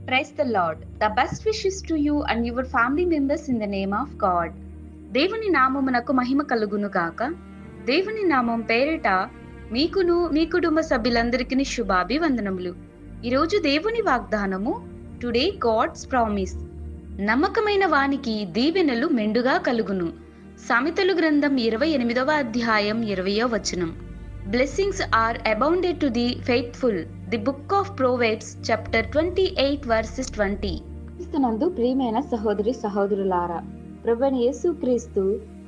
Praise the Lord. The best wishes to you and your family members in the name of God. దేవుని నామమునకు మహిమ కలుగును గాక. దేవుని నామం పేరిట మీకును మీ కుటుంబ సభ్యులందరికీ శుభాభివందనములు. ఈరోజు దేవుని వాగ్దానము టుడే గాడ్స్ ప్రామిస్. నమ్మకమైన వానికి దీవెనలు మెండుగా కలుగును. సామెతలు గ్రంథం 28వ అధ్యాయం 20వ వచనం. Blessings are abounded to the faithful. The book of Proverbs chapter 28 verses 20. క్రీస్తునందు ప్రియమైన సహోదరి సహోదరులారా, ప్రభువైన యేసుక్రీస్తు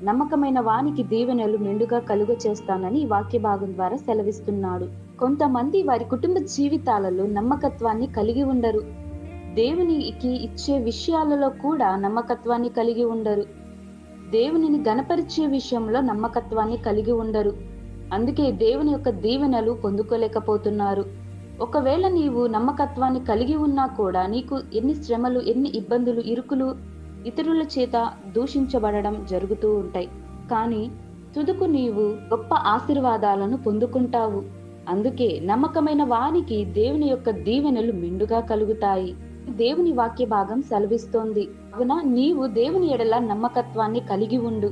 నమ్మకమైన వానికి దీవెనలు మెండుగా కలుగ చేస్తానని వాక్య భాగం ద్వారా సెలవిస్తున్నాడు. కొంతమంది వారి కుటుంబ జీవితాలలో నమ్మకత్వాన్ని కలిగి ఉండరు. దేవునికి ఇచ్చే విషయాలలో కూడా నమ్మకత్వాన్ని కలిగి ఉండరు. దేవునిని గణపరిచే విషయంలో నమ్మకత్వాన్ని కలిగి ఉండరు. అందుకే దేవుని యొక్క దీవెనలు పొందుకోలేకపోతున్నారు. ఒకవేళ నీవు నమ్మకత్వాన్ని కలిగి ఉన్నా కూడా నీకు ఎన్ని శ్రమలు, ఎన్ని ఇబ్బందులు, ఇరుకులు, ఇతరుల చేత దూషించబడడం జరుగుతూ ఉంటాయి. కానీ తుదకు నీవు గొప్ప ఆశీర్వాదాలను పొందుకుంటావు. అందుకే నమ్మకమైన వానికి దేవుని యొక్క దీవెనలు మెండుగా కలుగుతాయి. దేవుని వాక్య భాగం సెలవిస్తోంది. కావున నీవు దేవుని ఎడల నమ్మకత్వాన్ని కలిగి ఉండు.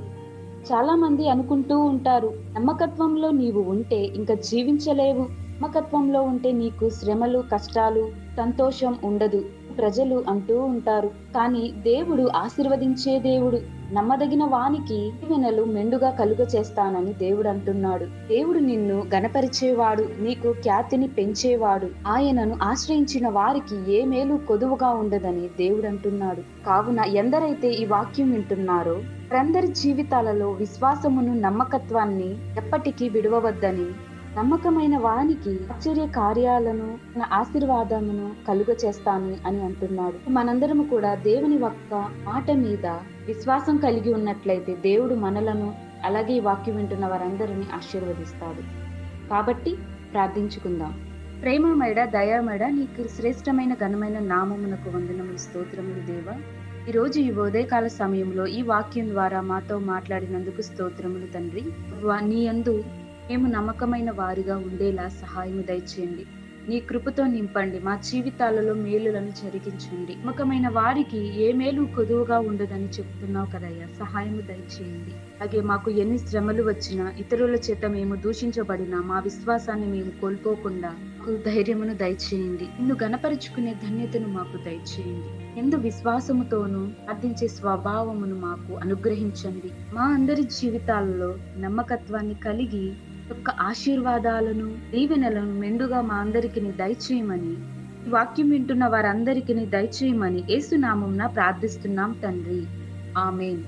చాలా మంది అనుకుంటూ ఉంటారు, నమ్మకత్వంలో నీవు ఉంటే ఇంకా జీవించలేవు, నమ్మకత్వంలో ఉంటే నీకు శ్రమలు, కష్టాలు, సంతోషం ఉండదు ప్రజలు అంటూ ఉంటారు. కానీ దేవుడు ఆశీర్వదించే దేవుడు. నమ్మదగిన వానికి దీవెనలు మెండుగా కలుగ చేస్తానని దేవుడు అంటున్నాడు. దేవుడు నిన్ను గణపరిచేవాడు, నీకు ఖ్యాతిని పెంచేవాడు. ఆయనను ఆశ్రయించిన వారికి ఏ మేలు కొదువుగా ఉండదని దేవుడు అంటున్నాడు. కావున ఎందరైతే ఈ వాక్యం వింటున్నారో వారందరి జీవితాలలో విశ్వాసమును, నమ్మకత్వాన్ని ఎప్పటికీ విడవవద్దని, నమ్మకమైన వానికి ఆశ్చర్య కార్యాలను, ఆశీర్వాదమును కలుగ చేస్తాను అని అంటున్నాడు. మనందరము కూడా దేవుని ఒక్క మాట మీద విశ్వాసం కలిగి ఉన్నట్లయితే దేవుడు మనలను, అలాగే ఈ వాక్యం వింటున్న వారందరినీ ఆశీర్వదిస్తాడు. కాబట్టి ప్రార్థించుకుందాం. ప్రేమమేడ, దయామేడ, నీకు శ్రేష్టమైన ఘనమైన నామమునకు వందనములు, స్తోత్రములు దేవా. ఈరోజు ఈ ఉదయకాల సమయంలో ఈ వాక్యం ద్వారా మాతో మాట్లాడినందుకు స్తోత్రములు తండ్రి. నీ యందు మేము నమ్మకమైన వారిగా ఉండేలా సహాయము దయచేయండి. నీ కృపతో నింపండి. మా జీవితాలలో మేలులను జరిగించండి. నమ్మకమైన వారికి ఏ మేలు కొదువుగా ఉండదని చెప్తున్నావు కదయ్యా, సహాయము దయచేయండి. అలాగే మాకు ఎన్ని శ్రమలు వచ్చినా, ఇతరుల చేత మేము దూషించబడినా మా విశ్వాసాన్ని మేము కోల్పోకుండా ధైర్యమును దయచేయండి. నిన్ను గణపరుచుకునే ధన్యతను మాకు దయచేయండి. ఎందు విశ్వాసముతోనూ ప్రార్థించే స్వభావమును మాకు అనుగ్రహించండి. మా అందరి జీవితాలలో నమ్మకత్వాన్ని కలిగి యొక్క ఆశీర్వాదాలను, దీవెనలను మెండుగా మా అందరికి దయచేయమని, వాక్యం వింటున్న వారందరికీ దయచేయమని యేసు నామమున ప్రార్థిస్తున్నాం తండ్రి. ఆమేన్.